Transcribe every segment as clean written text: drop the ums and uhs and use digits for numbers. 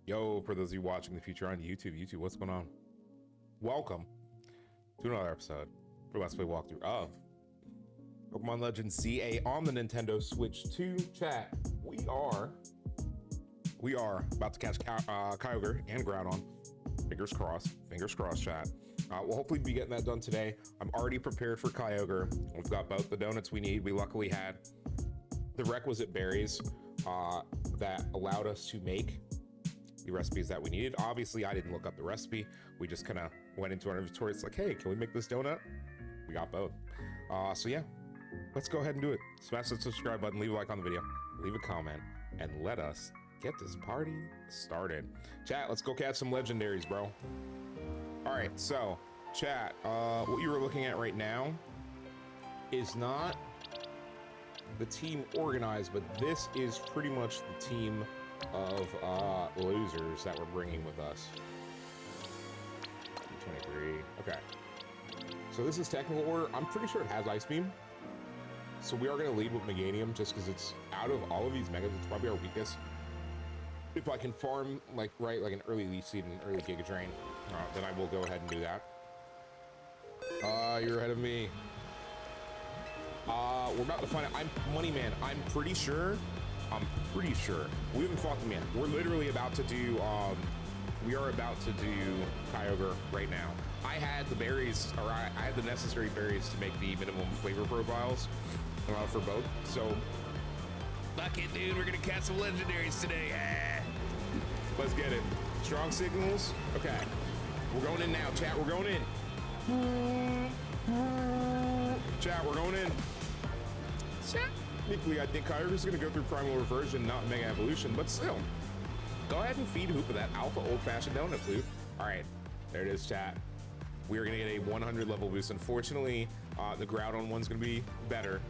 Yo, for those of you watching the future on YouTube, what's going on? Welcome to another episode for Let's Play walkthrough of Pokemon Legends ZA on the Nintendo Switch 2. Chat, we are about to catch Kyogre and Groudon. Fingers crossed, chat. We'll hopefully be getting that done today. I'm already prepared for Kyogre. We've got both the donuts we need. We luckily had the requisite berries that allowed us to make the recipes that we needed. Obviously, I didn't look up the recipe. We just kind of went into our inventory. It's like, hey, can we make this donut? We got both. So yeah, let's go ahead and do it. Smash the subscribe button, leave a like on the video, leave a comment, and let us get this party started. Chat, let's go catch some legendaries, bro. All right, so chat, what you were looking at right now is not the team organized, but this is pretty much the team of losers that we're bringing with us. 23. Okay. So this is technical order. I'm pretty sure it has Ice Beam. So we are going to lead with Meganium just because it's out of all of these megas, it's probably our weakest. If I can farm like an early Leaf Seed and an early Giga Drain, then I will go ahead and do that. You're ahead of me. We're about to find out. I'm Money Man. I'm pretty sure. We haven't fought them yet. We're literally about to do, we are about to do Kyogre right now. I had the berries, or I had the necessary berries to make the minimum flavor profiles for both. So, fuck it, dude. We're gonna catch some legendaries today. Let's get it. Strong signals. Okay. We're going in now, chat. We're going in. Chat, we're going in. Chat. Technically, I think Kyogre is going to go through Primal Reversion, not Mega Evolution, but still. Go ahead and feed Hoop with that Alpha Old-Fashioned Donut Flute. All right, there it is, chat. We are going to get a 100 level boost. Unfortunately, the Groudon one's going to be better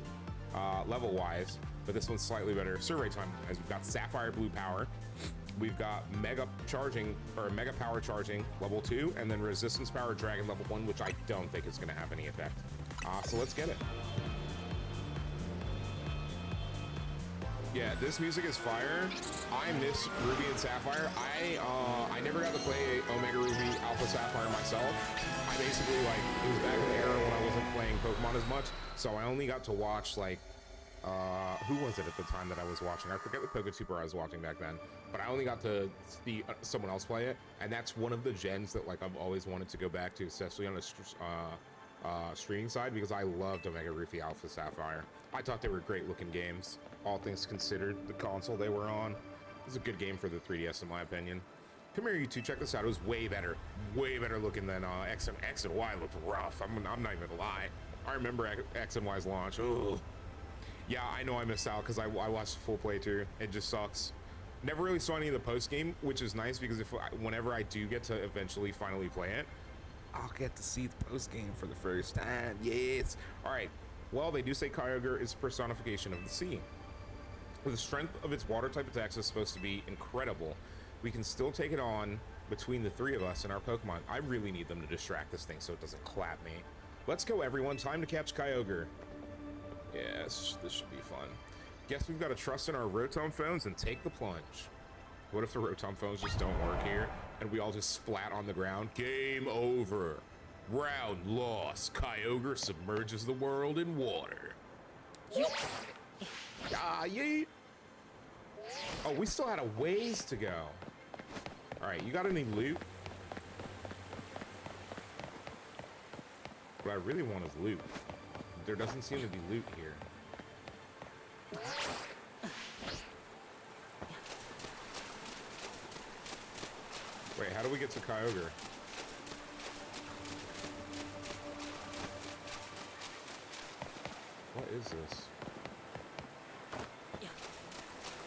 level-wise, but this one's slightly better. Survey time, as we've got Sapphire Blue Power. We've got Mega Charging, or Mega Power Charging, level 2, and then Resistance Power Dragon, level 1, which I don't think is going to have any effect. So let's get it. Yeah, this music is fire. I miss Ruby and Sapphire. I never got to play Omega Ruby, Alpha Sapphire myself. I basically, like, it was back in the era when I wasn't playing Pokemon as much, so I only got to watch, like, who was it at the time that I was watching? I forget what PokeTuber I was watching back then, but I only got to see someone else play it, and that's one of the gens that, like, I've always wanted to go back to, especially on a streaming side, because I loved Omega Ruby, Alpha Sapphire. I thought they were great looking games, all things considered. The console they were on, it was a good game for the 3DS in my opinion. Come here, you two, check this out. It was way better looking than X and Y looked rough. I'm not even gonna lie. I remember X and Y's launch. Ugh. Yeah, I know I missed out because I watched the full playthrough. It just sucks. Never really saw any of the post game, which is nice because whenever I do get to eventually finally play it, I'll get to see the post game for the first time. Yes. All right. Well, they do say Kyogre is personification of the sea. The strength of its water type attacks is supposed to be incredible. We can still take it on between the three of us and our Pokemon. I really need them to distract this thing so it doesn't clap me. Let's go, everyone. Time to catch Kyogre. Yes, this should be fun. Guess we've got to trust in our Rotom phones and take the plunge. What if the Rotom phones just don't work here and we all just splat on the ground? Game over. Round lost. Kyogre submerges the world in water. Ah, yeet. Oh, we still had a ways to go. All right, you got any loot? What I really want is loot. There doesn't seem to be loot here. Wait, how do we get to Kyogre? What is this?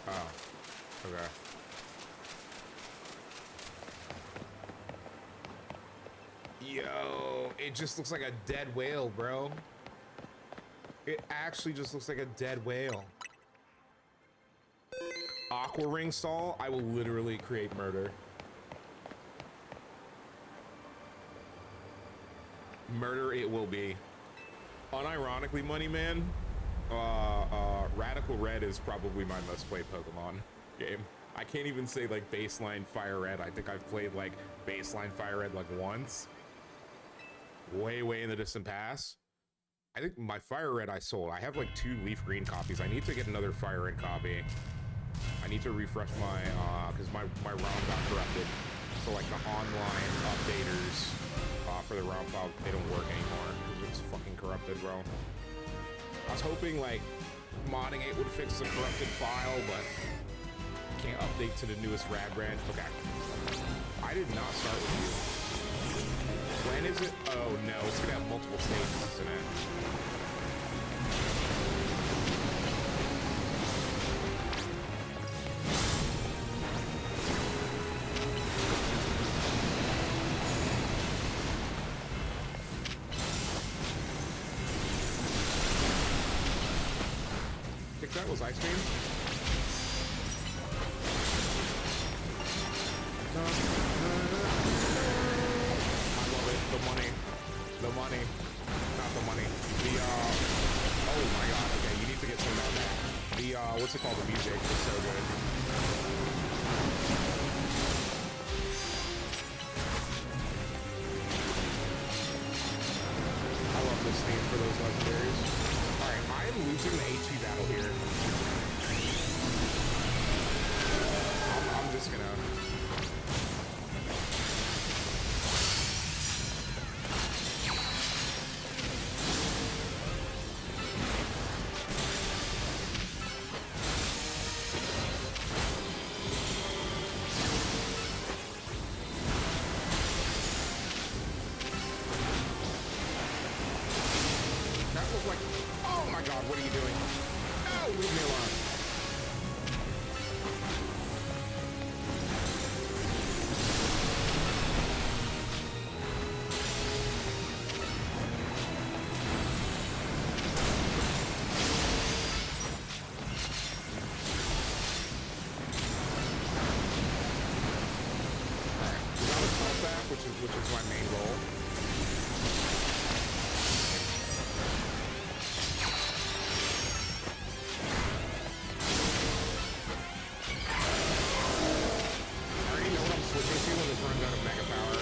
Oh, okay. Yo, it just looks like a dead whale, bro. It actually just looks like a dead whale. Aqua Ring Stall, I will literally create murder. Murder it will be. Unironically, Money Man, Radical Red is probably my most played Pokemon game. I can't even say like baseline Fire Red. I think I've played like baseline Fire Red like once. Way in the distant past. I think my Fire Red I sold. I have like 2 Leaf Green copies. I need to get another Fire Red copy. I need to refresh my, because my ROM got corrupted. So like the online updaters for the ROM file, they don't work anymore. It's fucking corrupted, bro. I was hoping like modding it would fix the corrupted file, but can't update to the newest rad brand. Okay. I did not start with you. When is it? Oh no, it's gonna have multiple stages, isn't it? Think that was Ice Cream? The money, not the money. Oh my god, okay, you need to get some of that. What's it called? The music is so good. I love this theme for those legendaries. Alright, I am losing the HP battle here. I'm just gonna... which is my main goal. I already know what I'm switching to when this runs out of mega power.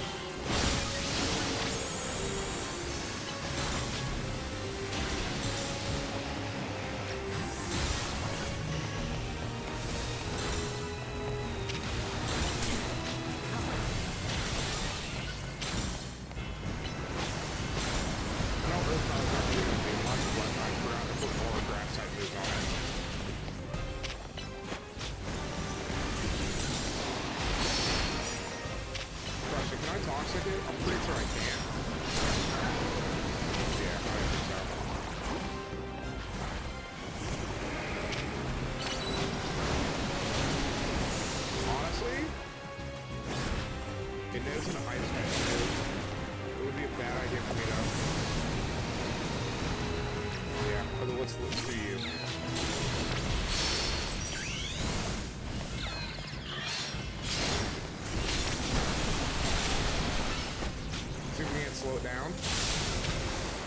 Slow it down.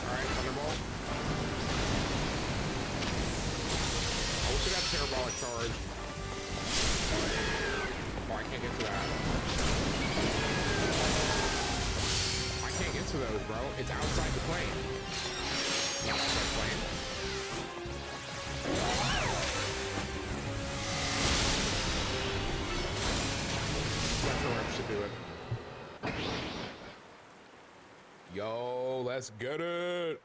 Alright, Thunderbolt. I wish it had Parabolic Charge. Oh, I can't get to that. I can't get to those, bro. It's outside the plane. Not outside the plane. That's where I should do it. Yo, let's get it.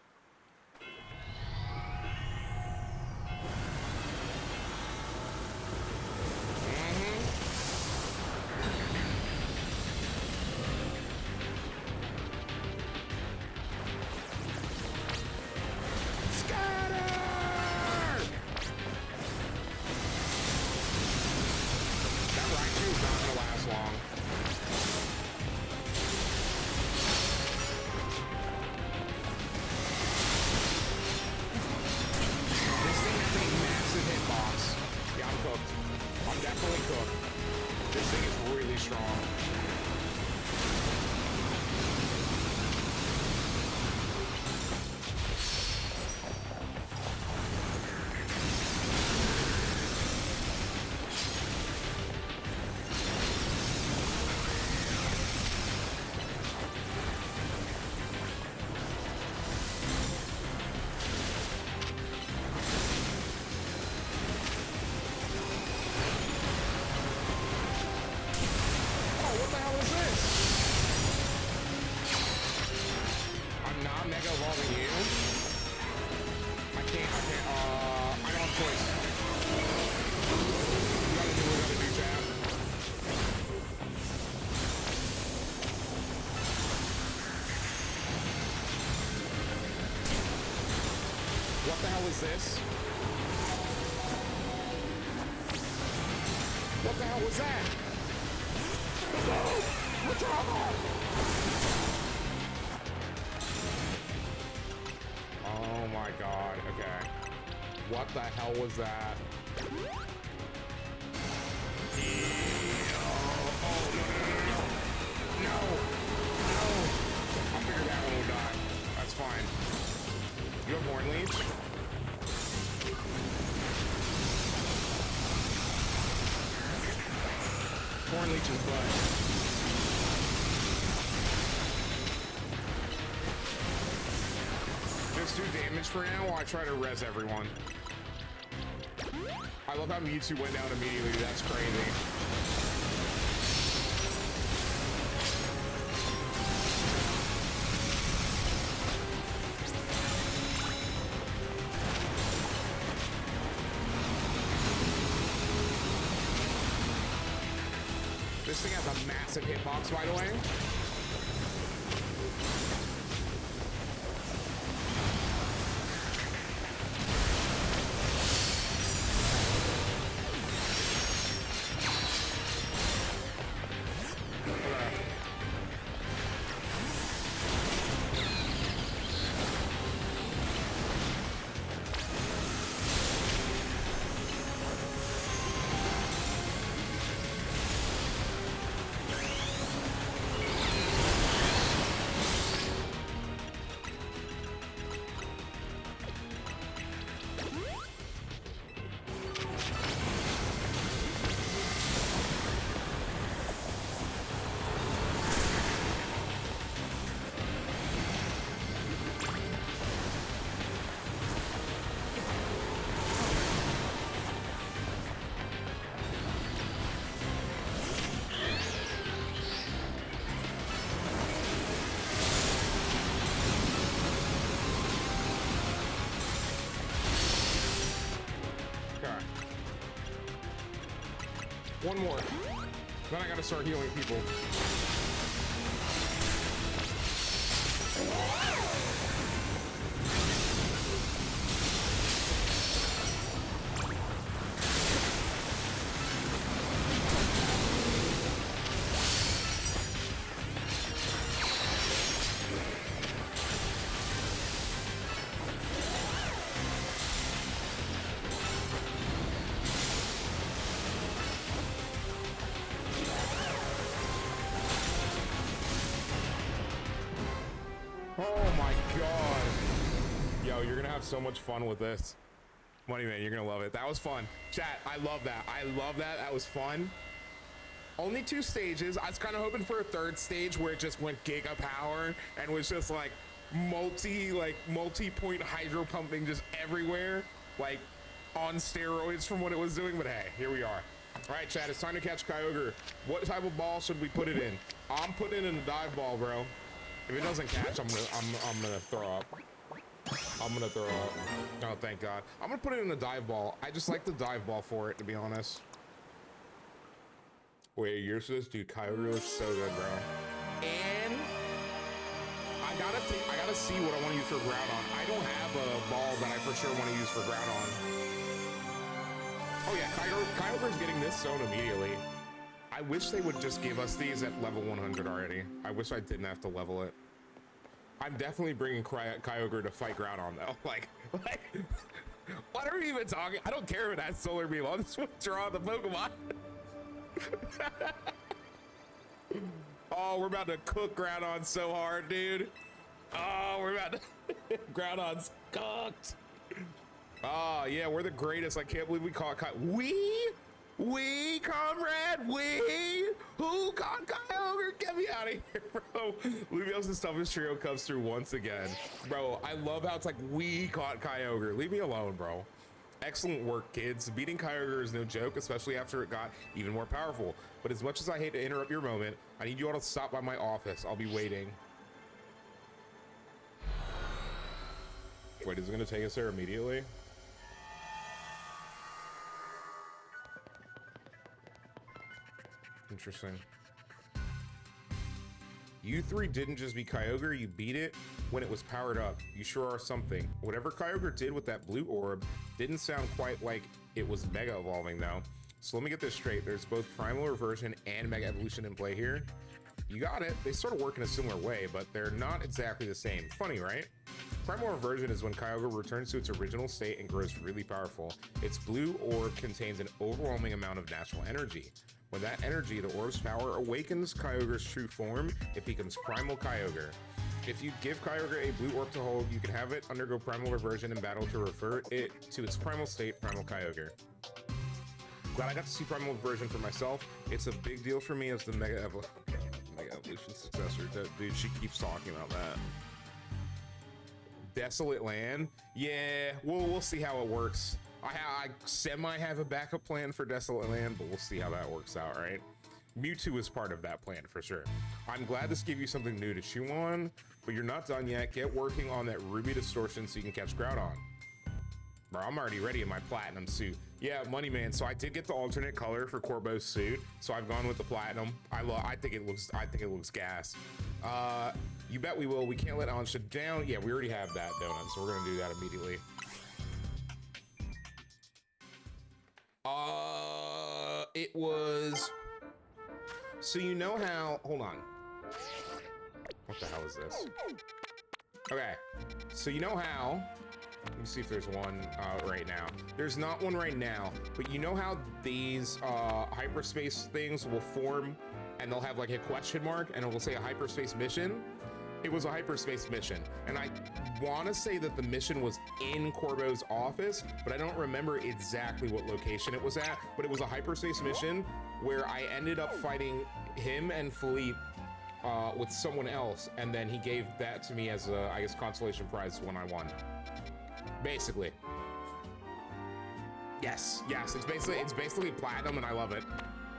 I'm mega evolving you. I can't, I don't have choice. We gotta do what we gotta do, chat. What the hell is this? What the hell was that? What's wrong? Oh my god, okay. What the hell was that? Oh, no. I figured that one would die. That's fine. You have Horn Leech? Horn Leech's butt. Just do damage for now while I try to res everyone. I love how Mewtwo went down immediately. That's crazy. This thing has a massive hitbox, by the way. One more. Then I gotta start healing people. So much fun with this. Money Man, you're gonna love it. That was fun. Chat, I love that. I love that. That was fun. Only 2 stages. I was kind of hoping for a 3rd stage where it just went giga power and was just like multi-point hydro pumping just everywhere, like on steroids from what it was doing. But hey, here we are. All right, chat, it's time to catch Kyogre. What type of ball should we put it in? I'm putting it in a dive ball, bro. If it doesn't catch, I'm gonna throw up. I'm gonna throw up. Oh, thank God. I'm gonna put it in a dive ball. I just like the dive ball for it, to be honest. Wait, you're supposed to do Kyogre looks so good, bro. And I gotta see what I want to use for Groudon. I don't have a ball that I for sure want to use for Groudon. Oh yeah, Kyogre's getting this zone immediately. I wish they would just give us these at level 100 already. I wish I didn't have to level it. I'm definitely bringing Kyogre to fight Groudon though. Like, what are we even talking? I don't care if it has Solar Beam. I'll just withdraw the Pokemon. Oh, we're about to cook Groudon so hard, dude. Oh, we're about to... Groudon's cooked. Oh, yeah, we're the greatest. I can't believe we caught We, comrade, who caught Kyogre? Get me out of here, bro. Lumios's toughest trio comes through once again. Bro, I love how it's like, we caught Kyogre. Leave me alone, bro. Excellent work, kids. Beating Kyogre is no joke, especially after it got even more powerful. But as much as I hate to interrupt your moment, I need you all to stop by my office. I'll be waiting. Wait, is it gonna take us there immediately? Interesting. You three didn't just beat Kyogre, you beat it when it was powered up. You sure are something. Whatever Kyogre did with that blue orb didn't sound quite like it was Mega Evolving though. So let me get this straight. There's both Primal Reversion and Mega Evolution in play here. You got it. They sort of work in a similar way, but they're not exactly the same. Funny, right? Primal Reversion is when Kyogre returns to its original state and grows really powerful. Its blue orb contains an overwhelming amount of natural energy. When that energy, the orb's power, awakens Kyogre's true form, it becomes Primal Kyogre. If you give Kyogre a blue orb to hold, you can have it undergo Primal Reversion in battle to revert it to its primal state, Primal Kyogre. Glad I got to see Primal Reversion for myself. It's a big deal for me as the Mega Evolution successor. Dude, she keeps talking about that. Desolate Land? Yeah, we'll see how it works. I semi have a backup plan for Desolate Land, but we'll see how that works out, right? Mewtwo is part of that plan for sure. I'm glad this gave you something new to chew on, but you're not done yet. Get working on that Ruby Distortion so you can catch Groudon. Bro, I'm already ready in my Platinum suit. Yeah, Money Man. So I did get the alternate color for Corbo's suit, so I've gone with the Platinum. I think it looks gas. You bet we will. We can't let Alan shut down. Yeah, we already have that donut, so we're gonna do that immediately. It was. So you know how? Hold on. What the hell is this? Okay. So you know how? Let me see if there's one right now. There's not one right now, but you know how these hyperspace things will form and they'll have like a question mark and it will say a hyperspace mission? It was a hyperspace mission. And I want to say that the mission was in Corbo's office, but I don't remember exactly what location it was at, but it was a hyperspace mission where I ended up fighting him and Philippe with someone else, and then he gave that to me as a, I guess, consolation prize when I won. Basically. Yes, it's basically platinum and I love it.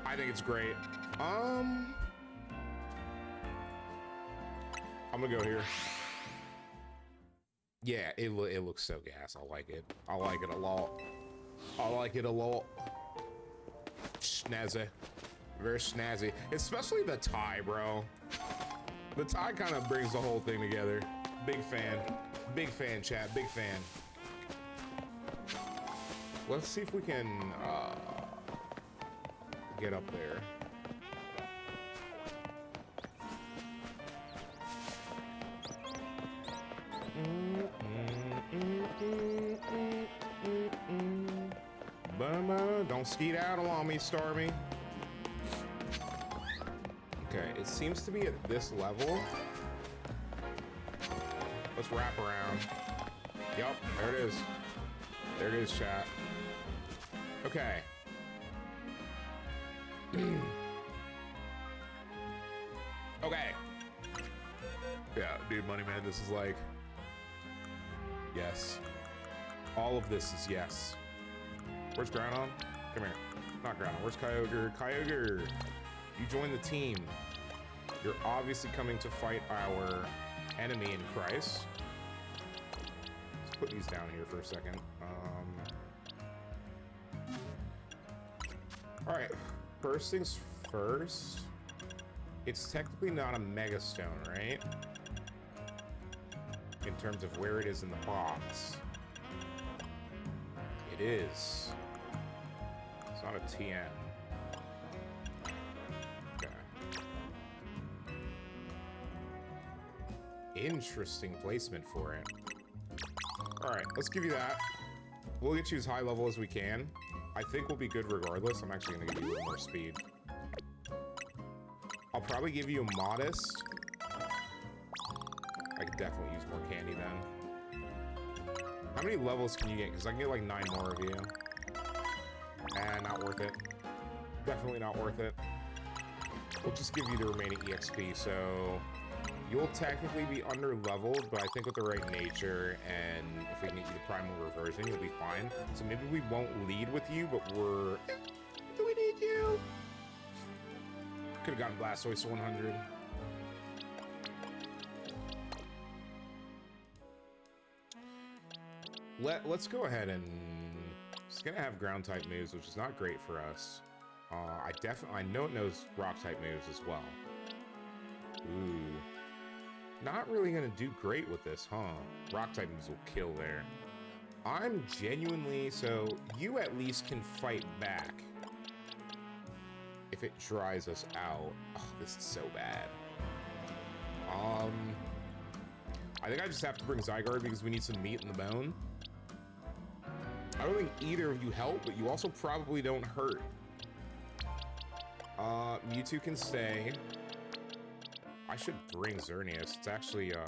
I think it's great. I'm gonna go here. Yeah, it looks so gas. I like it. I like it a lot. I like it a lot. Snazzy. Very snazzy. Especially the tie, bro. The tie kind of brings the whole thing together. Big fan. Big fan, chat. Big fan. Let's see if we can get up there. Don't skeet out along me, Starmie. Okay, it seems to be at this level. Let's wrap around. Yup, there it is. There it is, chat. Okay. Okay. Yeah, dude, Money Man, this is like... Yes. All of this is yes. Where's Groudon? Come here. Not Groudon. Where's Kyogre? Kyogre! You joined the team. You're obviously coming to fight our enemy in Christ. Let's put these down here for a second. All right, first things first. It's technically not a Mega Stone, right? In terms of where it is in the box. It is. It's not a TN. Okay. Interesting placement for it. All right, let's give you that. We'll get you as high level as we can. I think we'll be good regardless. I'm actually gonna give you a little more speed. I'll probably give you a modest. I could definitely use more candy then. How many levels can you get? Because I can get like 9 more of you. And not worth it. Definitely not worth it. We'll just give you the remaining EXP, so you'll technically be under leveled, but I think with the right nature and if we can get you the primal reversion, you'll be fine. So maybe we won't lead with you, but we're... Do we need you? Could have gotten Blastoise to 100. Let's go ahead and it's gonna have ground type moves, which is not great for us. I know it knows rock type moves as well. Ooh, not really gonna do great with this, huh? Rock type moves will kill there. I'm genuinely, so you at least can fight back if it dries us out. Oh, this is so bad. I think I just have to bring Zygarde because we need some meat in the bone. I don't think either of you help, but you also probably don't hurt. Mewtwo can stay. I should bring Xerneas. It's actually a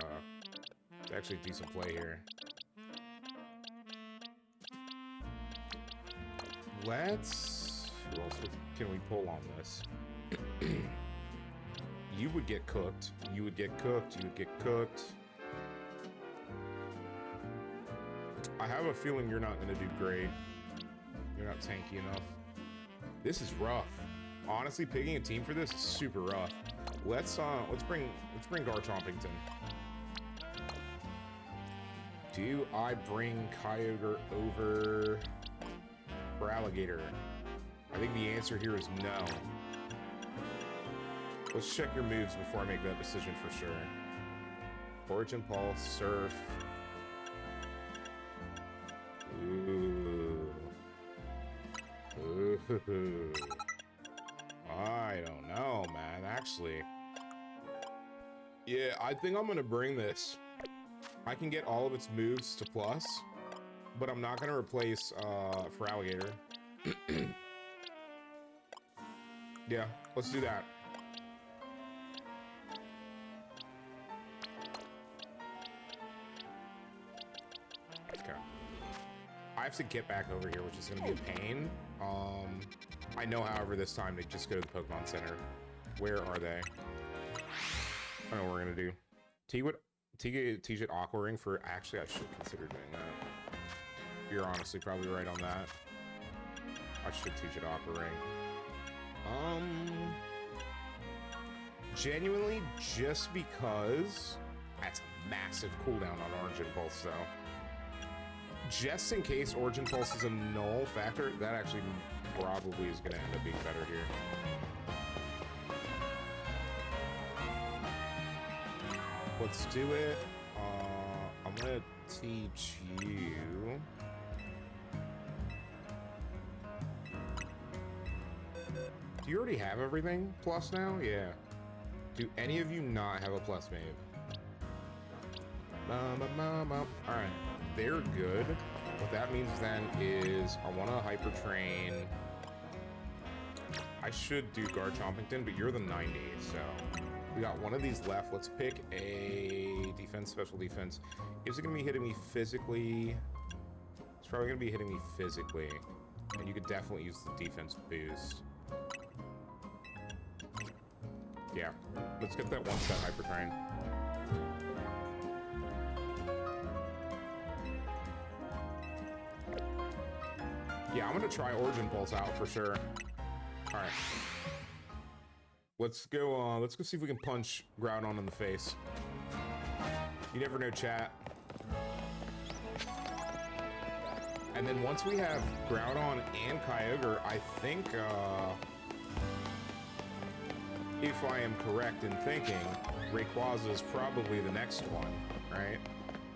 decent play here. Who else can we pull on this? You would get cooked. You would get cooked. You would get cooked. I have a feeling you're not going to do great. You're not tanky enough. This is rough. Honestly, picking a team for this is super rough. Let's bring Garchompington. Do I bring Kyogre over for Alligator? I think the answer here is no. Let's check your moves before I make that decision for sure. Origin Pulse, Surf. Ooh. Ooh. I don't know, man. Actually, yeah, I think I'm gonna bring this. I can get all of its moves to plus, but I'm not gonna replace for Alligator. Yeah, let's do that. Okay. I have to get back over here, which is gonna be a pain. I know, however, this time to just go to the Pokemon Center. Where are they? I know what we're gonna do. Teach it Aqua Ring for. Actually, I should consider doing that. You're honestly probably right on that. I should teach it Aqua Ring. Genuinely, just because that's a massive cooldown on Origin Pulse, though. Just in case Origin Pulse is a null factor, that actually probably is going to end up being better here. Let's do it. I'm going to teach you. Do you already have everything plus now? Yeah. Do any of you not have a plus mave? Alright, they're good. What that means then is I want to Hyper Train. I should do Garchompington, but you're the 90, so we got one of these left. Let's pick a defense, special defense. Is it going to be hitting me physically? It's probably going to be hitting me physically, and you could definitely use the defense boost. Yeah, let's get that one-step Hyper Train. Yeah, I'm gonna try Origin Pulse out for sure. All right, let's go see if we can punch Groudon in the face. You never know, chat. And then once we have Groudon and Kyogre, I think, if I am correct in thinking, Rayquaza is probably the next one, right?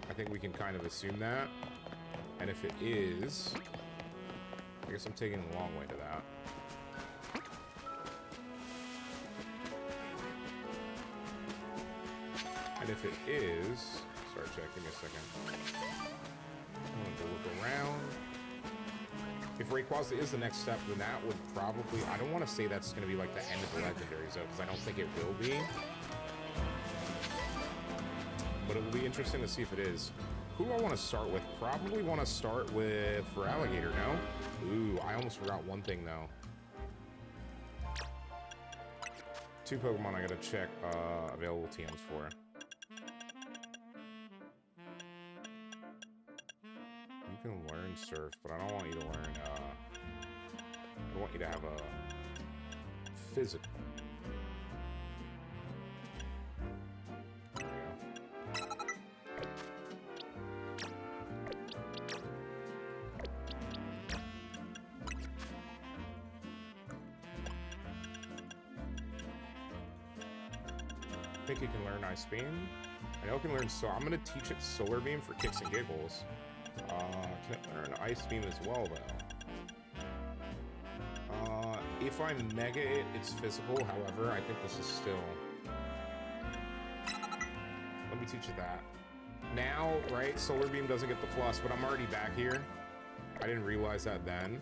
I think we can kind of assume that. And if it is, I guess I'm taking a long way to that. And if it is, sorry, check, give me a second. I'm going to look around. If Rayquaza is the next step, then that would probably, I don't want to say that's going to be like the end of the legendaries, though, because I don't think it will be. But it will be interesting to see if it is. Who do I want to start with? Probably want to start with for Alligator, no? Ooh, I almost forgot one thing, though. Two Pokemon I gotta check available TMs for. You can learn Surf, but I don't want you to learn, I want you to have a physical. There we go. think it can learn Ice Beam. I know it can learn, so I'm gonna teach it Solar Beam for kicks and giggles. Can it learn Ice Beam as well, though? If I Mega it, it's physical. However, I think this is still... Let me teach it that. Now, right, Solar Beam doesn't get the plus, but I'm already back here. I didn't realize that then.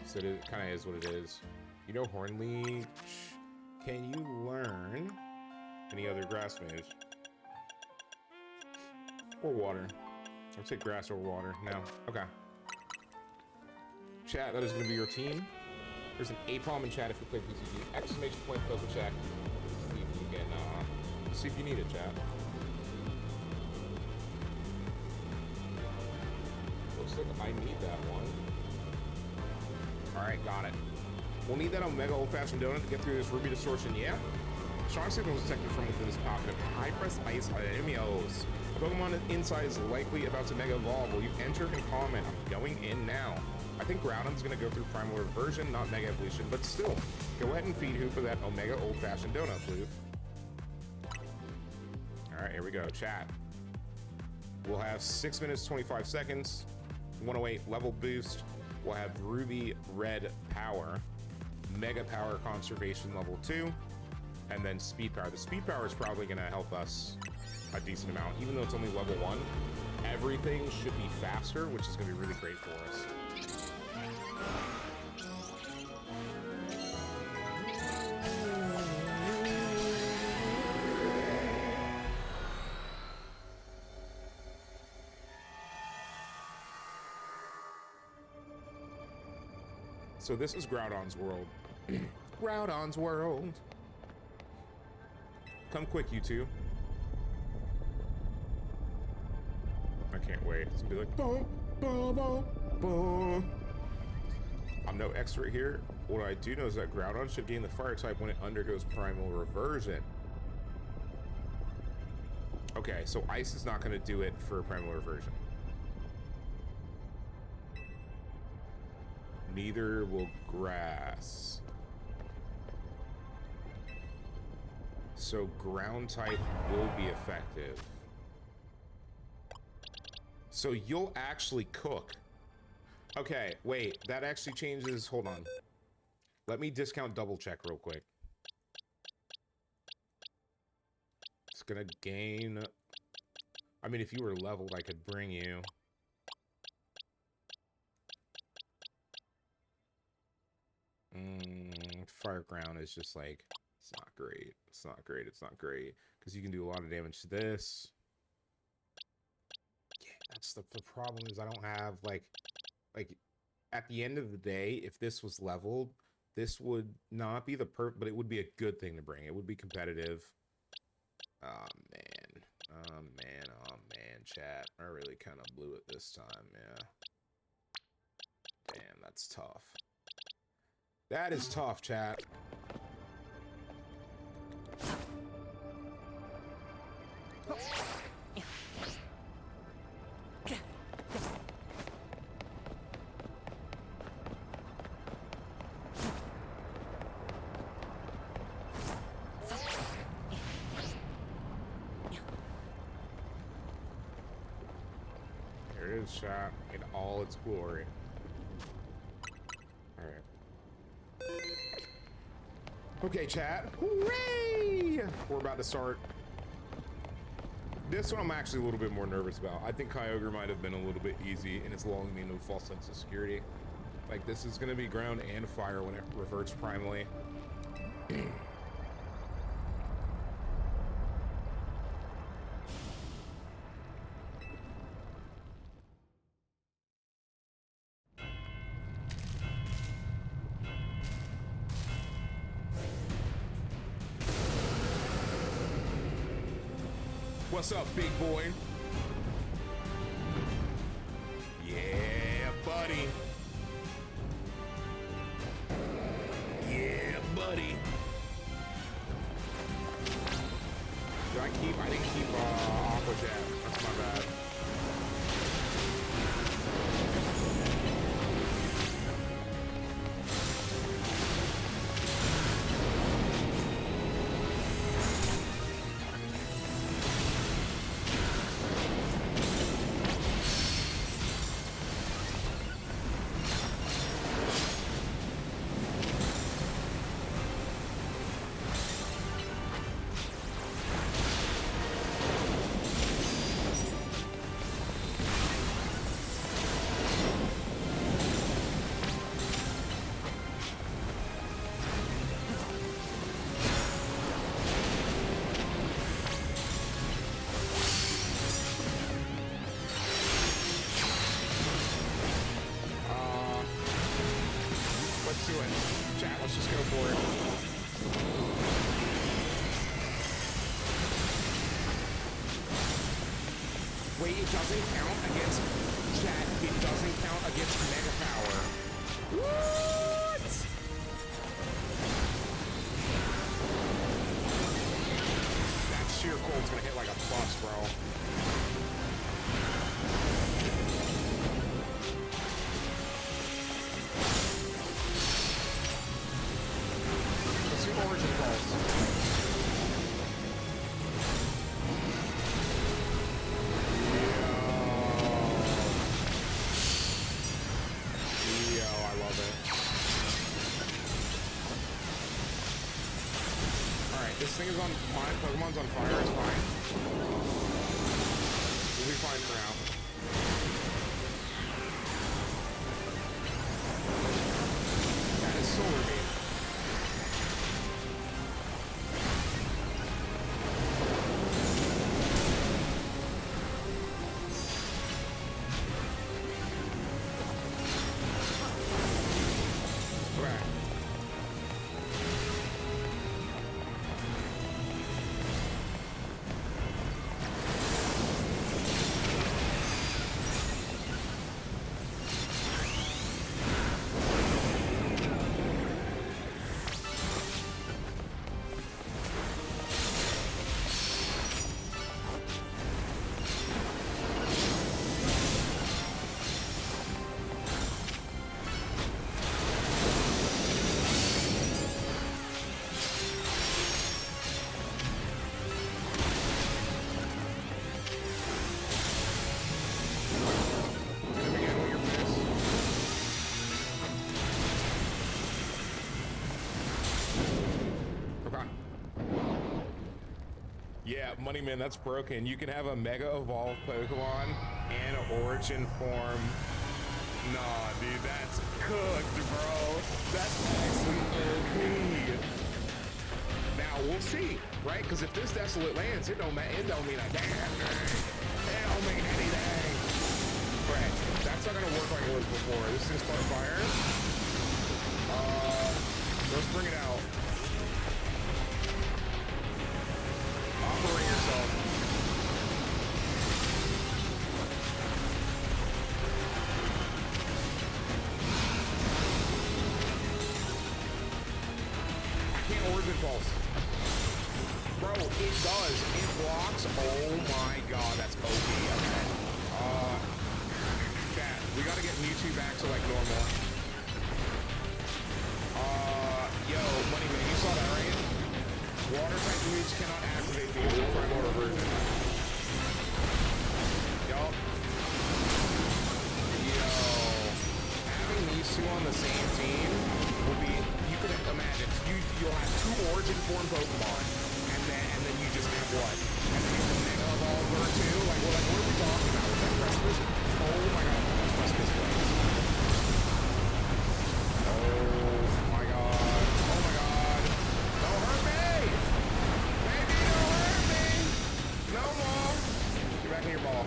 So it kind of is what it is. You know, Horn Leech. Can you learn any other grass moves? Or water? I'll take grass or water. No. Okay. Chat, that is going to be your team. There's an A-palm in chat if you play PCG. Exclamation point, Poke check. See if you can, see if you need it, chat. Looks like I need that one. Alright, got it. We'll need that Omega Old-Fashioned Donut to get through this Ruby Distortion, yeah? Strong signal is detected from within this pocket of high-press ice on enemies. A Pokemon inside is likely about to Mega Evolve. Will you enter and comment? I'm going in now. I think Groudon's going to go through Primal Reversion, not Mega Evolution, but still. Go ahead and feed Hoopa that Omega Old-Fashioned Donut, please. Alright, here we go. Chat. We'll have 6 minutes, 25 seconds. 108 level boost. We'll have Ruby Red Power. Mega Power Conservation level 2. And then Speed Power. The Speed Power is probably going to help us a decent amount. Even though it's only level 1, everything should be faster, which is going to be really great for us. So this is Groudon's world. Groudon's world. Come quick, you two. I can't wait. It's gonna be like, boom, boom, boom, boom. I'm no expert here. What I do know is that Groudon should gain the fire type when it undergoes Primal Reversion. Okay, so Ice is not gonna do it for Primal Reversion. Neither will Grass. So Ground type will be effective. So you'll actually cook. Okay, wait, that actually changes. Hold on. Let me discount double check real quick. It's gonna gain. I mean, if you were leveled, I could bring you. Fire Ground is just like, it's not great. It's not great. It's not great. Because you can do a lot of damage to this. Yeah, that's the problem is I don't have, like, at the end of the day, if this was leveled, this would not be the but it would be a good thing to bring. It would be competitive. Oh, man. Oh, man. Oh, man, chat. I really kind of blew it this time, yeah. Damn, that's tough. That is tough, chat. There it is, chat, in all its glory. Okay, chat. Hooray! We're about to start. This one I'm actually a little bit more nervous about. I think Kyogre might have been a little bit easy, and it's lulling me into a false sense of security. Like, this is going to be ground and fire when it reverts primally. What's up, big boy? Yeah, buddy. Yeah, buddy. Did I keep? I didn't keep Aqua Jet. That's my bad. Wait, it doesn't count against chat. It doesn't count against Mega Power. What? That sheer cold's gonna hit like a bus, bro. Let's do origin calls. This thing is on fire. Pokemon's on fire. It's fine. We'll be fine for now. That is Solar Beam. Yeah, Money Man, that's broken. You can have a Mega Evolved Pokemon and an Origin form. Nah, dude, that's cooked, bro. That's actually OP. Now, we'll see, right? Because if this Desolate lands, it don't mean a damn thing. It don't mean anything. Right, that's not gonna work like it was before. This thing's called fire. Let's bring it out. Operate yourself. I can't Origin Pulse. Bro, it does. It blocks. Oh my god, that's OP. Okay. Chat, we gotta get Mewtwo back to like normal. Yo, Money Man, you saw that, right? Water type moves cannot activate the primal reversion. Yup. Yo. Having these two on the same team would be, you could imagine, you'll have two Origin form Pokemon, and then you just have what? And then you have Mega Evolver too? Like, what are we talking about? Is that Precipice? Oh my god, that's Precipice Blaze. Oh my god. Oh my god. Don't hurt me! Baby, don't hurt me! No more! Get back in your ball.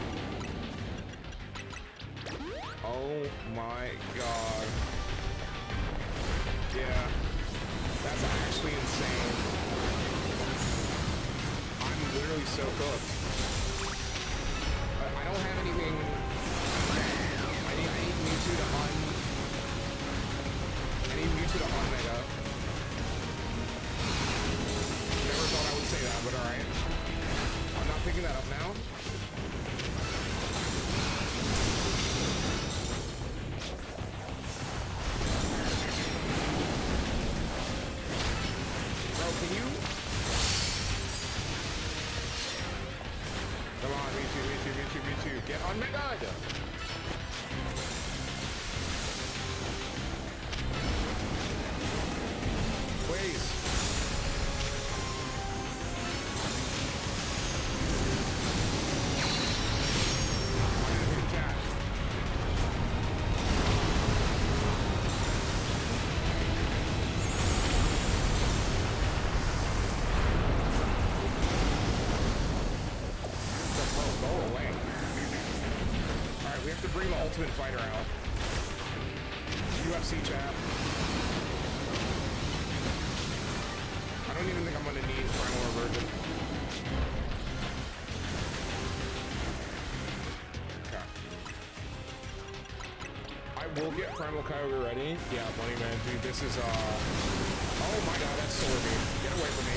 Oh my god. Yeah. That's actually insane. I'm literally so cooked. I don't have anything. I need Mewtwo to I need Mewtwo to Mega. Never thought I would say that, but alright. I'm not picking that up now. Bro, can you? Come on, Mewtwo. Get on Mega! Please. Bring the Ultimate Fighter out. UFC chat. I don't even think I'm gonna need Primal Reversion. we'll get Primal Kyogre ready. Yeah, Money Man, dude, this is, oh my god, that's Solar Beam. Get away from me.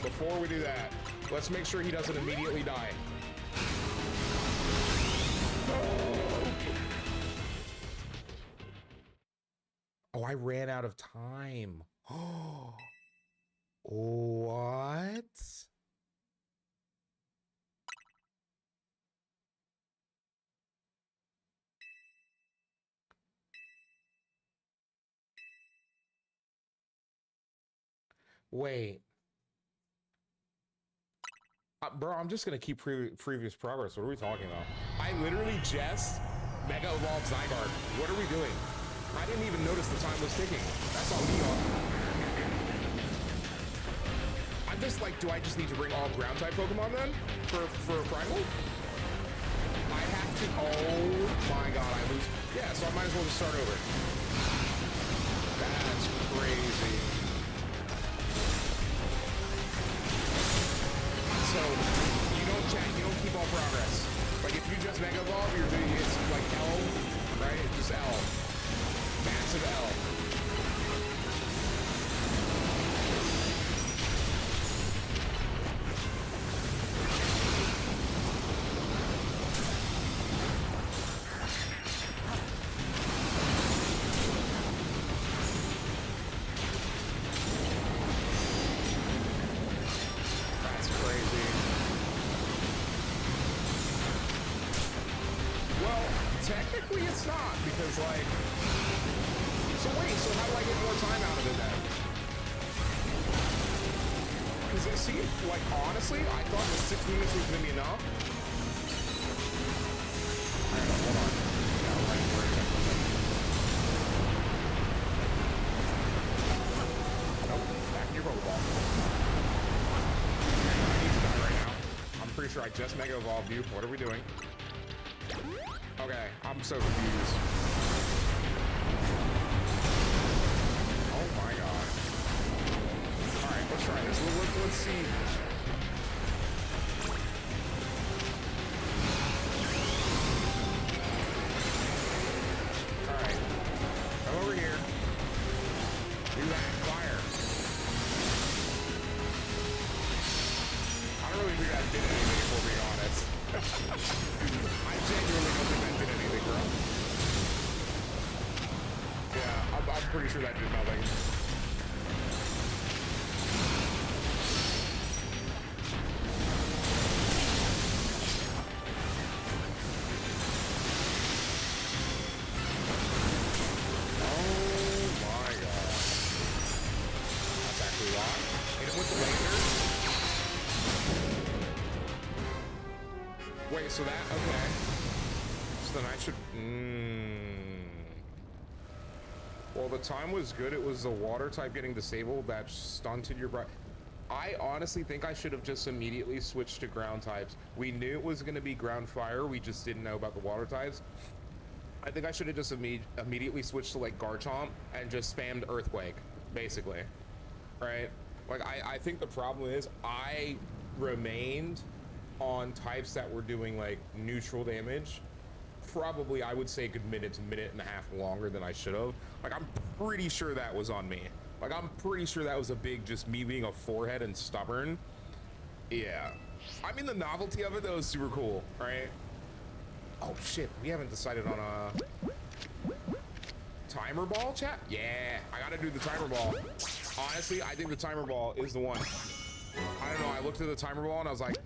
Before we do that, let's make sure he doesn't immediately die. Oh, I ran out of time. Oh, what? Wait. Bro, I'm just gonna keep previous progress. What are we talking about? I literally just Mega Evolved Zygarde. What are we doing? I didn't even notice the time was ticking. That's on me. I'm just like, do I just need to bring all ground type Pokemon then for Primal? I have to. Oh my god, I lose. Yeah, so I might as well just start over. That's crazy. So you don't keep all progress. Like if you just Mega Evolve, you're doing it's like L, right? It's just L. Massive L. Technically it's not, because like, so wait, so how do I get more time out of it then? Because it seemed like, honestly, I thought the 6 minutes was gonna be enough. Alright, hold on. Yeah, right, nope, back in your Pokeball. I need to die right now. I'm pretty sure I just Mega Evolved you. What are we doing? Okay, I'm so confused. Oh my god. Alright, let's try this. Let's see. Alright. Come over here. Do that. Fire. I don't really think that did anything, if we're being honest. I genuinely don't think that did anything, bro. Yeah, I'm pretty sure that did nothing. Oh my god. That's actually why. Hit it with the laser. Wait, so that, okay. So then I should, Well, the time was good. It was the water type getting disabled that stunted your breath. I honestly think I should have just immediately switched to ground types. We knew it was going to be ground fire. We just didn't know about the water types. I think I should have just immediately switched to like Garchomp and just spammed Earthquake, basically. Right? Like, I think the problem is I remained on types that were doing like neutral damage probably, I would say, a good minute to minute and a half longer than I should have. Like, I'm pretty sure that was on me. Like, I'm pretty sure that was a big, just me being a forehead and stubborn. Yeah. I mean, the novelty of it, though, is super cool, right? Oh, shit. We haven't decided on a timer ball, chat? Yeah, I gotta do the timer ball. Honestly, I think the timer ball is the one. I don't know, I looked at the timer ball and I was like,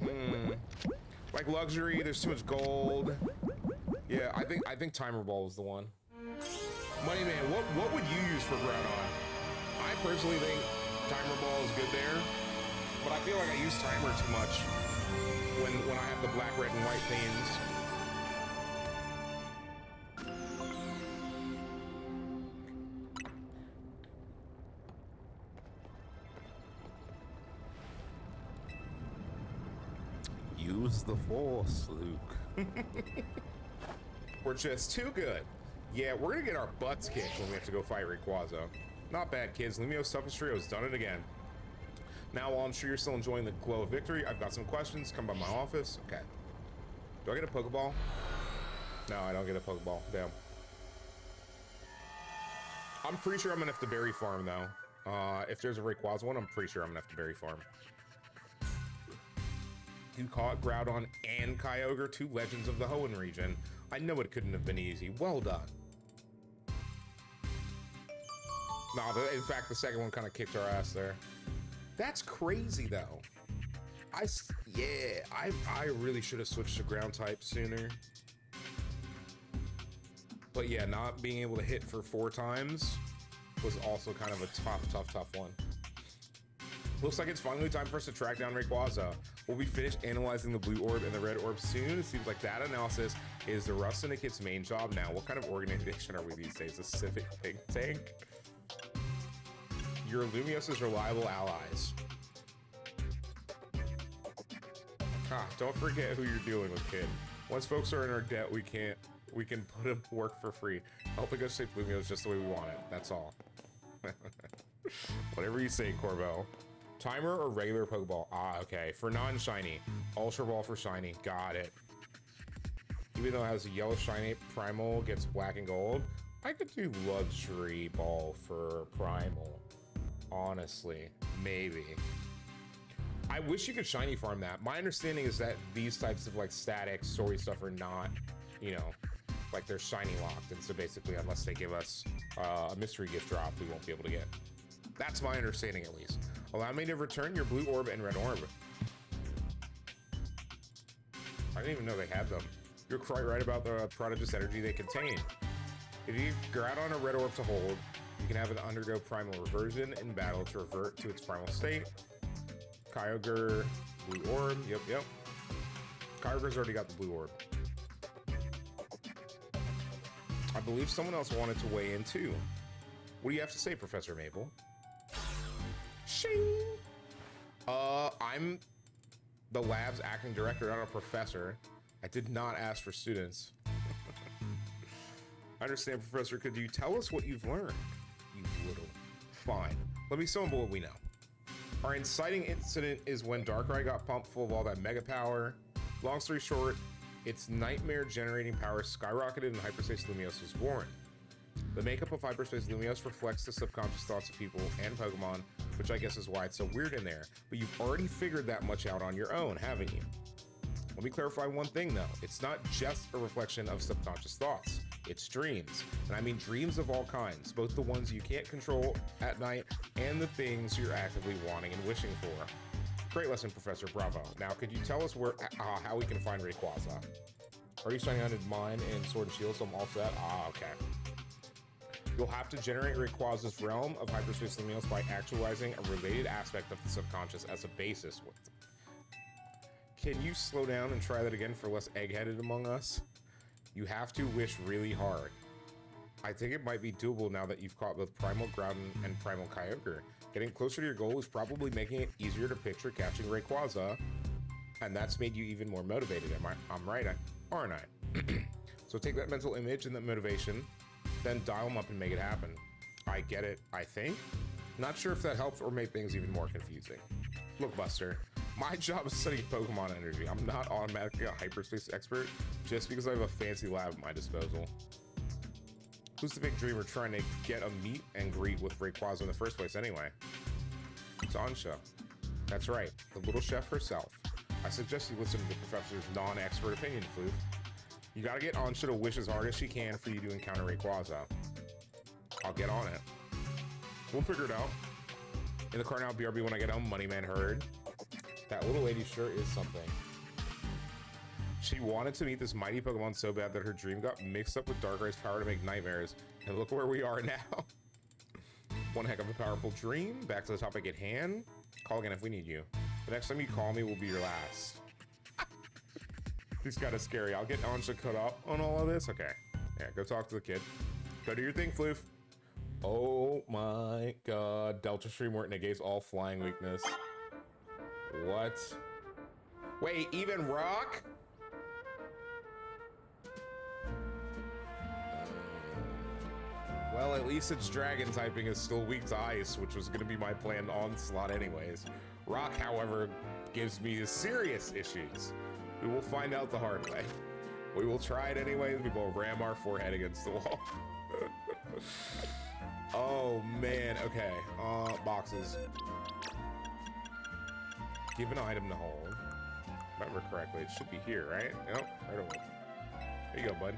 like luxury, there's too much gold. Yeah, I think timer ball was the one. Money Man, what would you use for GROUDON? I personally think timer ball is good there, but I feel like I use timer too much when I have the black, red, and white themes. Use the force, Luke. We're just too good. Yeah, we're gonna get our butts kicked when we have to go fight Rayquaza. Not bad, kids. Lumio's toughest trio has done it again. Now, while I'm sure you're still enjoying the glow of victory, I've got some questions. Come by my office. Okay. Do I get a Pokeball? No, I don't get a Pokeball. Damn. I'm pretty sure I'm gonna have to berry farm, though. If there's a Rayquaza one, I'm pretty sure I'm gonna have to berry farm. You caught Groudon and Kyogre, two legends of the Hoenn region. I know it couldn't have been easy. Well done. No, in fact, the second one kind of kicked our ass there. That's crazy, though. I really should have switched to ground type sooner. But yeah, not being able to hit for 4 times was also kind of a tough one. Looks like it's finally time for us to track down Rayquaza. We'll be finished analyzing the blue orb and the red orb soon. It seems like data analysis is the Rust Syndicate's main job now. What kind of organization are we these days? A civic think tank? You're Lumios's reliable allies. Don't forget who you're dealing with, kid. Once folks are in our debt, we can put them to work for free. Helping us save Lumios just the way we want it. That's all. Whatever you say, Corbo. Timer or regular Pokeball? Ah, okay. For non-shiny. Ultra Ball for shiny. Got it. Even though it has a yellow shiny, Primal gets black and gold. I could do Luxury Ball for Primal. Honestly. Maybe. I wish you could shiny farm that. My understanding is that these types of like static story stuff are not, you know, like they're shiny locked. And so basically, unless they give us a mystery gift drop, we won't be able to get. That's my understanding, at least. Allow me to return your blue orb and red orb. I didn't even know they had them. You're quite right about the prodigious energy they contain. If you Groudon a red orb to hold, you can have it undergo primal reversion in battle to revert to its primal state. Kyogre, blue orb. Yep. Kyogre's already got the blue orb. I believe someone else wanted to weigh in too. What do you have to say, Professor Maple? Shing! I'm the lab's acting director, not a professor. I did not ask for students. I understand, Professor. Could you tell us what you've learned? You little. Fine. Let me sum up what we know. Our inciting incident is when Darkrai got pumped full of all that mega power. Long story short, its nightmare generating power skyrocketed and Hyperspace Lumiose was born. The makeup of Hyperspace Lumiose reflects the subconscious thoughts of people and Pokemon, which I guess is why it's so weird in there. But you've already figured that much out on your own, haven't you? Let me clarify one thing though. It's not just a reflection of subconscious thoughts. It's dreams. And I mean dreams of all kinds, both the ones you can't control at night and the things you're actively wanting and wishing for. Great lesson, Professor. Bravo. Now, could you tell us how we can find Rayquaza? Are you signing on mine and Sword and Shield, so I'm all set? Ah, okay. You'll have to generate Rayquaza's realm of Hyperspace Lumiose by actualizing a related aspect of the subconscious as a basis. Can you slow down and try that again for less egg-headed among us? You have to wish really hard. I think it might be doable now that you've caught both Primal Groudon and Primal Kyogre. Getting closer to your goal is probably making it easier to picture catching Rayquaza, and that's made you even more motivated. I'm right, aren't I? So take that mental image and that motivation, then dial them up and make it happen. I get it, I think. Not sure if that helped or made things even more confusing. Look, Buster, My job is studying Pokemon energy. I'm not automatically a hyperspace expert just because I have a fancy lab at my disposal. Who's the big dreamer trying to get a meet and greet with Rayquaza in the first place anyway? It's Ansha. That's right, the little chef herself. I suggest you listen to the professor's non-expert opinion, Floof. You gotta get Ansha to wish as hard as she can for you to encounter Rayquaza. I'll get on it. We'll figure it out. In the car now, BRB when I get home, Moneyman heard. That little lady sure is something. She wanted to meet this mighty Pokemon so bad that her dream got mixed up with Darkrai's power to make nightmares. And look where we are now. One heck of a powerful dream. Back to the topic at hand. Call again if we need you. The next time you call me will be your last. He's kind of scary. I'll get Ansha cut up on all of this. Okay. Yeah, go talk to the kid. Go do your thing, Floof. Oh my god. Delta Stream where it negates all flying weakness. What? Wait, even rock? Well, at least its dragon typing is still weak to ice, which was going to be my planned onslaught anyways. Rock, however, gives me serious issues. We will find out the hard way. We will try it anyways. We will ram our forehead against the wall. Oh, man. Okay. Boxes. Give an item to hold. If I remember correctly, it should be here, right? Nope, right over. There you go, bud.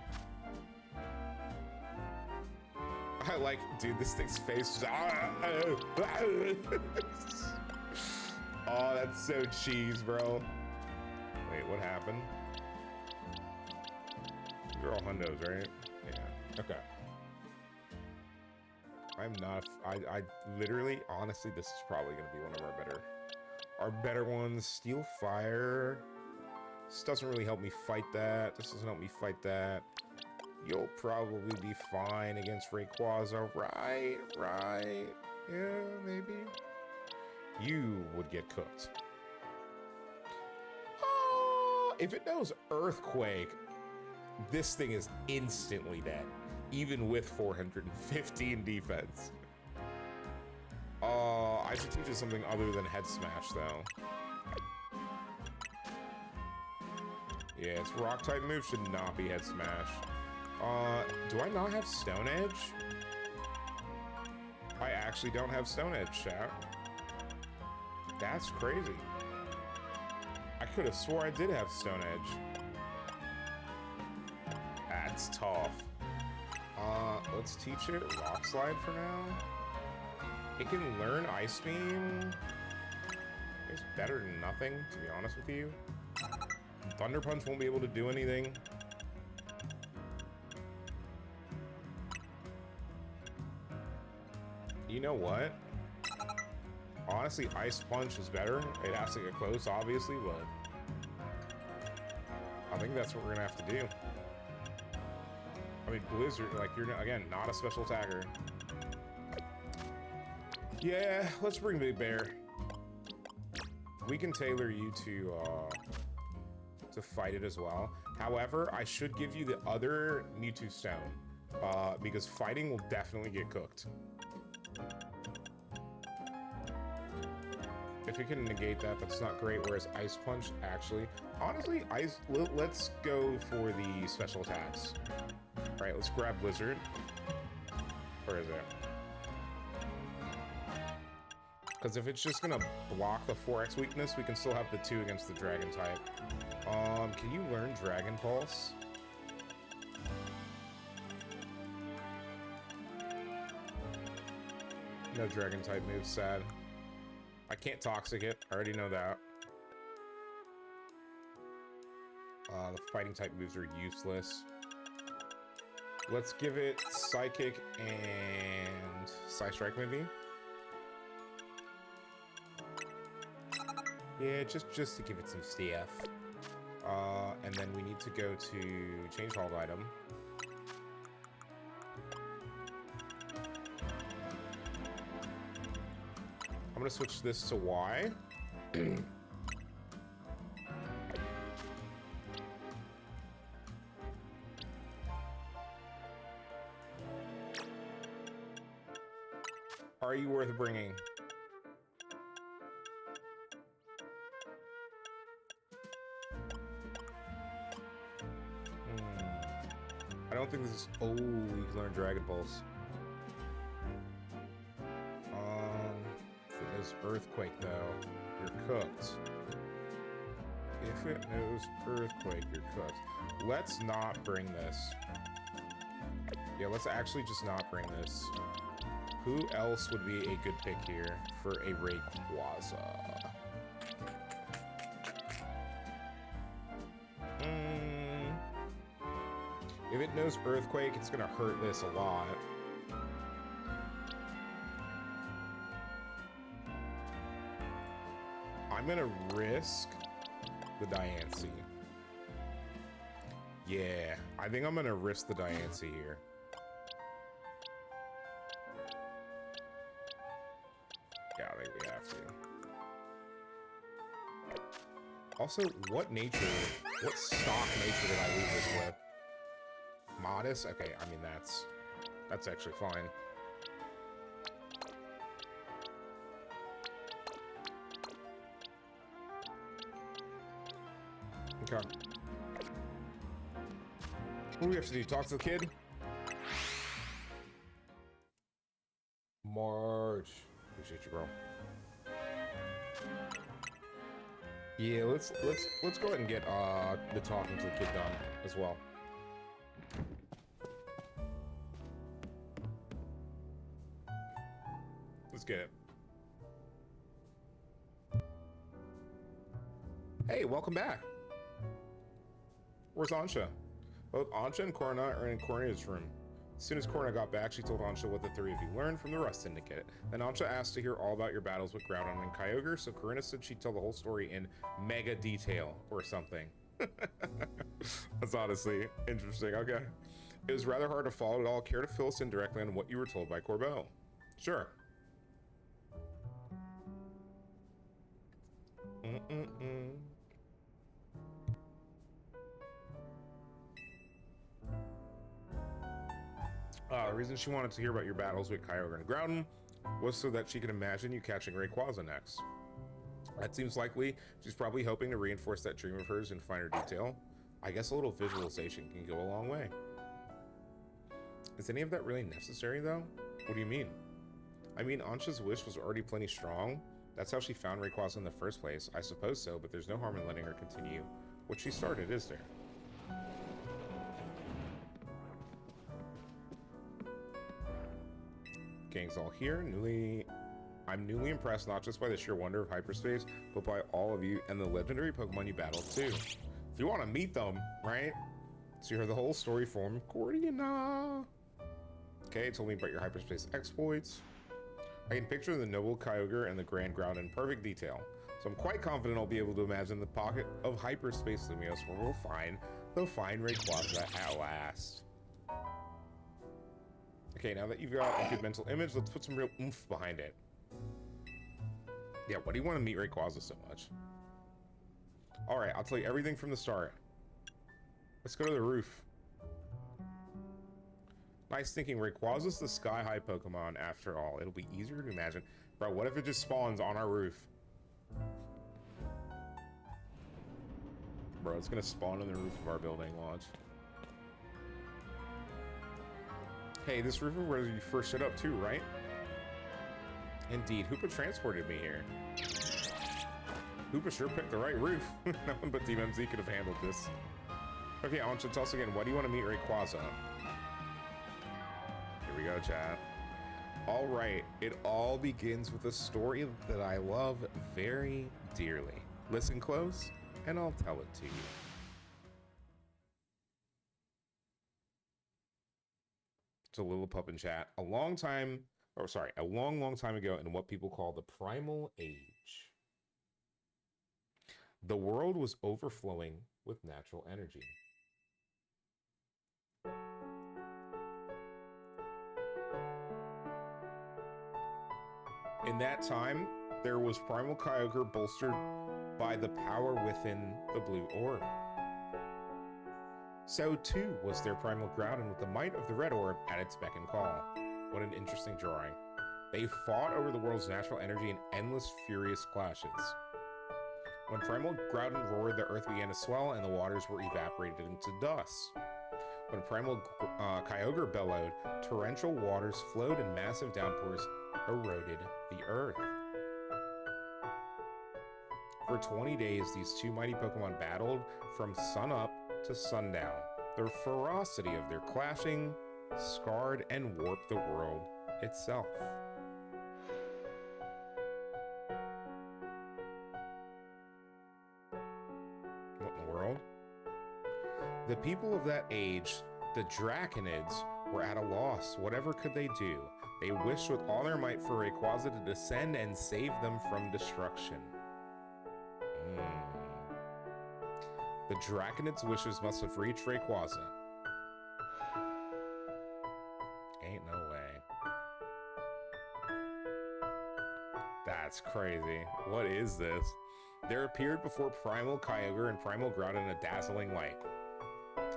I like, dude, this thing's face. Oh, that's so cheese, bro. Wait, what happened? They're all hundos, right? Yeah. Okay. I'm not. I literally, honestly, this is probably gonna be one of our better ones. Steel Fire. This doesn't really help me fight that. This doesn't help me fight that. You'll probably be fine against Rayquaza, right? Right? Yeah, maybe. You would get cooked. Oh, if it knows Earthquake, this thing is instantly dead, even with 415 defense. I should teach it something other than Head Smash, though. Yeah, its Rock-type move should not be Head Smash. Do I not have Stone Edge? I actually don't have Stone Edge, chat. That's crazy. I could have swore I did have Stone Edge. That's tough. Let's teach it Rock Slide for now. It can learn Ice Beam. It's better than nothing, to be honest with you. Thunder Punch won't be able to do anything. You know what? Honestly, Ice Punch is better. It has to get close, obviously, but I think that's what we're gonna have to do. I mean, Blizzard, like, you're, again, not a special attacker. Yeah, let's bring Big Bear. We can tailor you to fight it as well. However, I should give you the other Mewtwo Stone, because fighting will definitely get cooked. If it can negate that, that's not great, whereas Ice Punch, actually... Honestly, let's go for the special attacks. Alright, let's grab Blizzard. Where is it? Because if it's just gonna block the 4x weakness, we can still have the 2 against the Dragon type. Can you learn Dragon Pulse? No Dragon type moves, sad. I can't Toxic it, I already know that. The fighting type moves are useless. Let's give it Psychic and Psy Strike maybe. Yeah, just to give it some stuff. And then we need to go to change hold item. I'm gonna switch this to Y. Are you worth bringing? I don't think this is... Oh, you can learn Dragon Pulse. If it knows Earthquake, though, you're cooked. If it knows Earthquake, you're cooked. Let's not bring this. Yeah, let's actually just not bring this. Who else would be a good pick here for a Rayquaza? If it knows Earthquake, it's gonna hurt this a lot. I'm gonna risk the Diancie. Yeah, I think I'm gonna risk the Diancie here. Yeah, I think we have to. Also, what stock nature did I leave this with? Modest? Okay, I mean, that's actually fine. Okay. What do we have to do? Talk to the kid? March. Appreciate you, bro. Yeah, let's go ahead and get the talking to the kid done as well. Let's get it. Hey, welcome back. Where's Ansha? Both Ansha and Korna are in Korna's room. As soon as Korna got back, she told Ansha what the three of you learned from the Rust Syndicate. Then Ansha asked to hear all about your battles with Groudon and KYOGRE, so Korna said she'd tell the whole story in mega detail or something. That's honestly interesting. Okay. It was rather hard to follow it all. Care to fill us in directly on what you were told by Corbeau? Sure. The reason she wanted to hear about your battles with KYOGRE and Groudon was so that she could imagine you catching Rayquaza next. That seems likely. She's probably hoping to reinforce that dream of hers in finer detail. I guess a little visualization can go a long way. Is any of that really necessary, though? What do you mean? I mean, Ansha's wish was already plenty strong. That's how she found Rayquaza in the first place. I suppose so, but there's no harm in letting her continue what she started, is there? Gang's all here. I'm newly impressed not just by the sheer wonder of hyperspace, but by all of you and the legendary Pokemon you battled too. If you want to meet them, right? So you heard the whole story from Cordiana. Okay, it told me about your hyperspace exploits. I can picture the noble KYOGRE and the grand Groudon in perfect detail. So I'm quite confident I'll be able to imagine the pocket of hyperspace Lumios where we'll find the fine Rayquaza at last. Okay, now that you've got a good mental image, let's put some real oomph behind it. Yeah, what do you want to meet Rayquaza so much? Alright, I'll tell you everything from the start. Let's go to the roof. Nice thinking. Rayquaza's the sky-high Pokemon after all. It'll be easier to imagine. Bro, what if it just spawns on our roof? Bro, it's gonna spawn on the roof of our building. Watch. Hey, this roof is where you first showed up too, right? Indeed. Hoopa transported me here. Hoopa sure picked the right roof. No one but Team MZ could have handled this. Okay, Ansha, tell us again. Why do you want to meet Rayquaza? Here we go, chat. All right. It all begins with a story that I love very dearly. Listen close, and I'll tell it to you. To Lillipup in chat. A long, long time ago in what people call the Primal Age. The world was overflowing with natural energy. In that time, there was Primal KYOGRE bolstered by the power within the blue orb. So too was their Primal Groudon with the might of the red orb at its beck and call. What an interesting drawing. They fought over the world's natural energy in endless furious clashes. When Primal Groudon roared, the earth began to swell and the waters were evaporated into dust. When primal KYOGRE bellowed, torrential waters flowed and massive downpours eroded the earth. For 20 days, these two mighty Pokemon battled from sunup to sundown. The ferocity of their clashing scarred and warped the world itself. What in the world? The people of that age, the Draconids, were at a loss. Whatever could they do? They wished with all their might for Rayquaza to descend and save them from destruction. The Draconids' wishes must have reached Rayquaza. Ain't no way. That's crazy. What is this? There appeared before Primal KYOGRE and Primal GROUDON a dazzling light.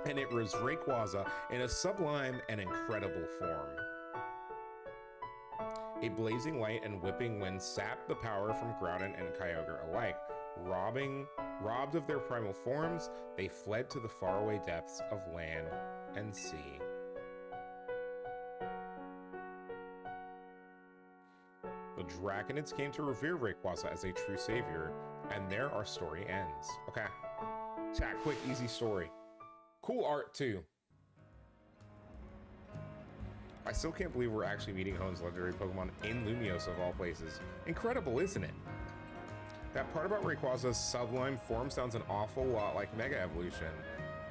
And it was Rayquaza in a sublime and incredible form. A blazing light and whipping wind sapped the power from Groudon and KYOGRE alike. Robbed of their primal forms, they fled to the faraway depths of land and sea. The Draconids came to revere Rayquaza as a true savior, and there our story ends. Okay. Chat, quick, easy story. Cool art, too. I still can't believe we're actually meeting Hoenn's legendary Pokemon in Lumiose of all places. Incredible, isn't it? That part about Rayquaza's sublime form sounds an awful lot like Mega Evolution.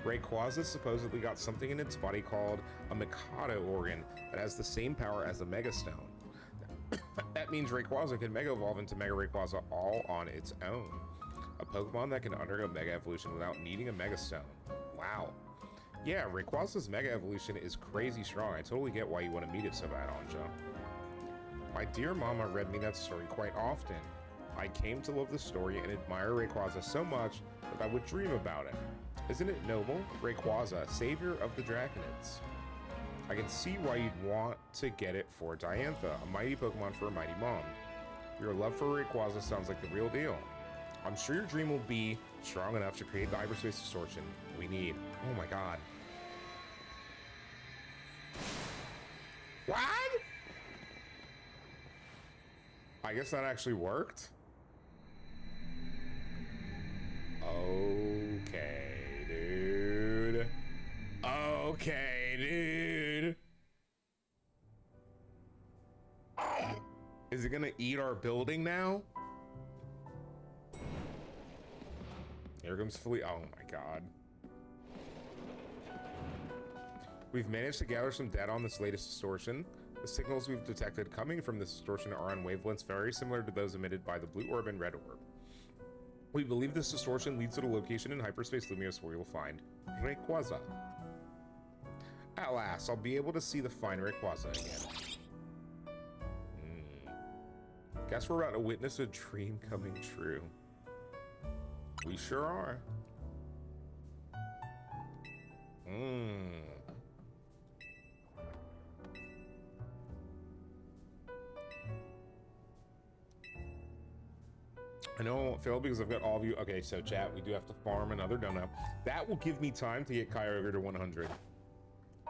Rayquaza supposedly got something in its body called a Mikado organ that has the same power as the Mega Stone. That means Rayquaza can Mega Evolve into Mega Rayquaza all on its own. A Pokemon that can undergo Mega Evolution without needing a Mega Stone. Wow. Yeah, Rayquaza's Mega Evolution is crazy strong. I totally get why you want to meet it so bad, Anja. My dear mama read me that story quite often. I came to love the story and admire Rayquaza so much that I would dream about it. Isn't it noble? Rayquaza, savior of the Draconids. I can see why you'd want to get it for Diantha, a mighty Pokemon for a mighty mom. Your love for Rayquaza sounds like the real deal. I'm sure your dream will be strong enough to create the hyperspace distortion we need. Oh my god. What? I guess that actually worked. Okay, dude. Okay, dude. Is it gonna eat our building now? Here comes Fleet. Oh my god. We've managed to gather some data on this latest distortion. The signals we've detected coming from this distortion are on wavelengths very similar to those emitted by the blue orb and red orb. We believe this distortion leads to the location in hyperspace Lumiose where you'll find Rayquaza. At last, I'll be able to see the fine Rayquaza again. Guess we're about to witness a dream coming true. We sure are. I know I won't fail because I've got all of you. Okay, so chat, we do have to farm another donut. That will give me time to get KYOGRE to 100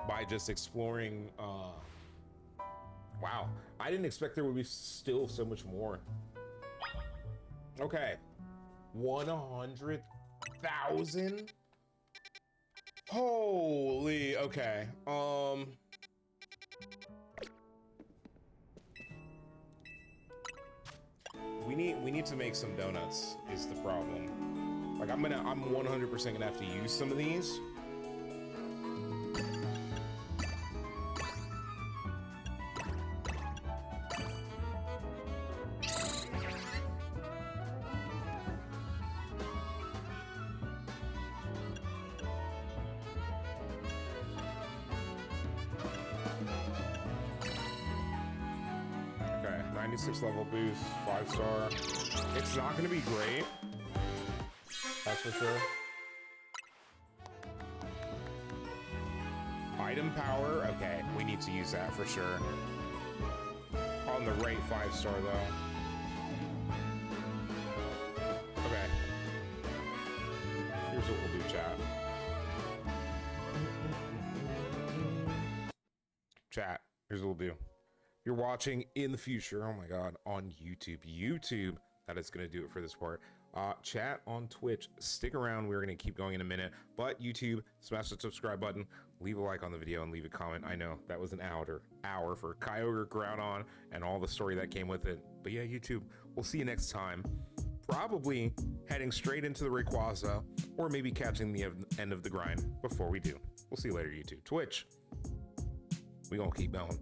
by just exploring. Wow, I didn't expect there would be still so much more. Okay, 100,000. Holy. Okay. We need to make some donuts is the problem. Like I'm 100% gonna have to use some of these. Okay, 96 level boost, 5-star. It's not gonna be great. That's for sure. Item power, okay, we need to use that for sure. On the right 5-star though. Okay. Here's what we'll do, chat. chat, here's what we'll do. If you're watching in the future, oh my God, on YouTube, that is going to do it for this part. Chat on Twitch, stick around. We're going to keep going in a minute, but YouTube, smash the subscribe button, leave a like on the video, and leave a comment. I know that was an hour for KYOGRE, GROUDON, and all the story that came with it. But yeah, YouTube, we'll see you next time. Probably heading straight into the Rayquaza, or maybe catching the end of the grind before we do. We'll see you later, YouTube. Twitch, we gonna keep going.